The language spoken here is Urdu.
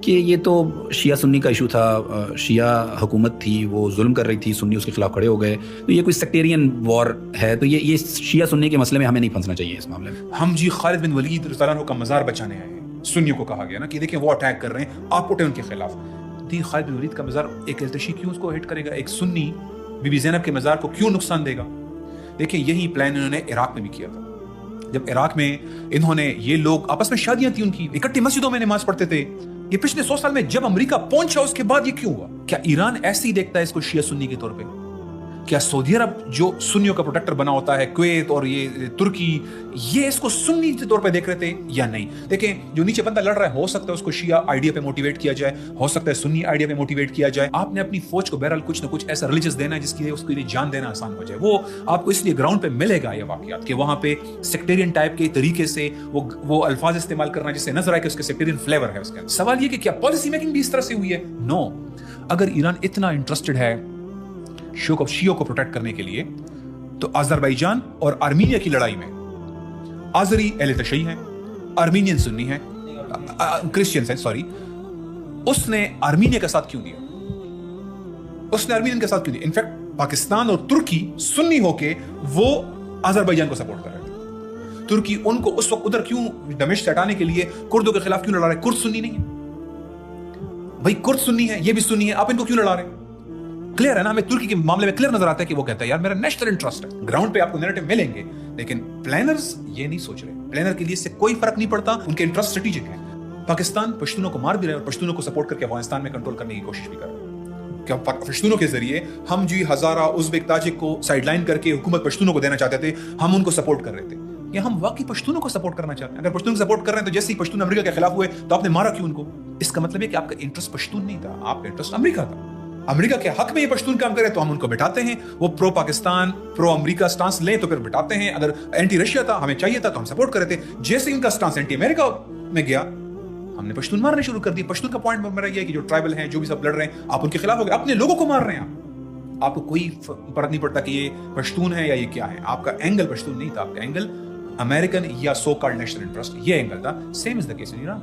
کہ یہ تو شیعہ سنی کا ایشو تھا، شیعہ حکومت تھی، وہ ظلم کر رہی تھی، سنی اس کے خلاف کھڑے ہو گئے، تو یہ کوئی سیکٹیرین وار ہے، تو یہ شیعہ سنی کے مسئلے میں ہمیں نہیں پھنسنا چاہیے اس معاملے میں. ہم جی خالد بن ولید رضی اللہ عنہ کا مزار بچانے آئے ہیں. سنیوں کو کہا گیا نا کہ دیکھیں وہ اٹیک کر رہے ہیں، آپ اٹھیں ان کے خلاف. دی خالد بن ولید کا مزار ایک التشی کیوں اس کو ہٹ کرے گا؟ ایک سنی بی بی زینب کے مزار کو کیوں نقصان دے گا؟ دیکھیں یہی پلان انہوں نے عراق میں بھی کیا تھا. جب عراق میں انہوں نے، یہ لوگ آپس میں شادیاں تھیں ان کی، اکٹھی مسجدوں میں نماز پڑھتے تھے. یہ پچھلے 100 سال میں جب امریکہ پہنچا اس کے بعد یہ کیوں ہوا؟ کیا ایران ایسے ہی دیکھتا ہے اس کو شیعہ سنی کے طور پہ؟ کیا سعودی عرب جو سنیوں کا پروٹیکٹر بنا ہوتا ہے، کویت اور یہ ترکی، یہ اس کو سنی کے طور پہ دیکھ رہے تھے یا نہیں؟ دیکھیں جو نیچے بندہ لڑ رہا ہے، ہو سکتا ہے اس کو شیعہ آئیڈیا پہ موٹیویٹ کیا جائے، ہو سکتا ہے سنی آئیڈیا پہ موٹیویٹ کیا جائے. آپ نے اپنی فوج کو بہرحال کچھ نہ کچھ ایسا ریلیجس دینا ہے جس کی اس کے لیے جان دینا آسان ہو جائے. وہ آپ کو اس لیے گراؤنڈ پہ ملے گا یہ واقعات کہ وہاں پہ سیکٹیرین ٹائپ کے طریقے سے وہ الفاظ استعمال کرنا جس سے نظر آئے کہ اس کے سیکٹیرین فلیور ہے اس کے. سوال یہ کہ کیا پالیسی میکنگ بھی اس طرح سے ہوئی ہے؟ نو. اگر ایران اتنا انٹرسٹڈ ہے شیعوں کو پروٹیکٹ کرنے کے لیے تو آذربائیجان اور آرمینیا کی لڑائی میں آذری اہل تشیع ہیں، آرمینین سنی ہیں، کرسچنز ہیں، سوری، اس نے آرمینیا کا ساتھ کیوں دیا؟ اس نے آرمینین کا ساتھ کیوں دیا؟ انفیکٹ پاکستان اور ترکی سنی ہو کے وہ آذربائیجان کو سپورٹ کر رہے تھے. ترکی ان کو اس وقت ادھر کیوں دمشق سے ہٹانے کے لیے کردوں کے خلاف کیوں لڑا رہے؟ کرد سنی نہیں ہے بھائی، کرد سنی ہے، یہ بھی سنی ہے، آپ ان کو کیوں لڑا رہے ہیں؟ کلیئر ہے نا. ہمیں ترکی کے معاملے میں کلیئر نظر آتا ہے کہ وہ کہتا ہے یار میرا نیشنل انٹرسٹ ہے. گراؤنڈ پہ آپ کو نیریٹو ملیں گے، لیکن پلانرز یہ نہیں سوچ رہے. پلانر کے لیے اس سے کوئی فرق نہیں پڑتا، ان کے انٹرسٹ اسٹریٹجک ہے. پاکستان پشتونوں کو مار بھی رہا ہے اور پشتونوں کو سپورٹ کر کے افغانستان میں کنٹرول کرنے کی کوشش بھی کر رہا ہے. کیا پشتونوں کے ذریعے ہم جی ہزارہ ازبک تاجک کو سائیڈ لائن کر کے حکومت پشتونوں کو دینا چاہتے تھے، ہم ان کو سپورٹ کر رہے تھے، یا ہم واقعی پشتونوں کو سپورٹ کرنا چاہتے ہیں؟ اگر پشتون کو سپورٹ کر رہے ہیں تو جیسے ہی پشتون امریکہ کے خلاف ہوئے تو آپ نے مارا کیوں ان کو؟ اس کا مطلب ہے کہ آپ کا انٹرسٹ پشتون نہیں تھا، آپ کا انٹرسٹ امریکہ تھا. امریکہ کے حق میں یہ پشتون کام کرے تو ہم ان کو بٹھاتے ہیں. وہ پرو پاکستان پرو امریکہ سٹانس لیں تو پھر بٹھاتے ہیں. اگر اینٹی رشیا تھا، ہمیں چاہیے تھا تو ہم سپورٹ کر رہے تھے. جیسے ان کا سٹانس اینٹی امریکہ میں گیا، ہم نے پشتون مارنے شروع کر دی. پشتون کا پوائنٹ میرا یہ ہے کہ جو ٹرائبل ہیں، جو بھی سب لڑ رہے ہیں، آپ ان کے خلاف ہو گئے، اپنے لوگوں کو مار رہے ہیں. آپ کو کوئی فرق نہیں پڑتا کہ یہ پشتون ہے یا یہ کیا ہے. آپ کا اینگل پشتون نہیں تھا، آپ کا اینگل امریکن یا سو کالڈ نیشنل انٹرسٹ، یہ اینگل تھا. Same is the case in Iran.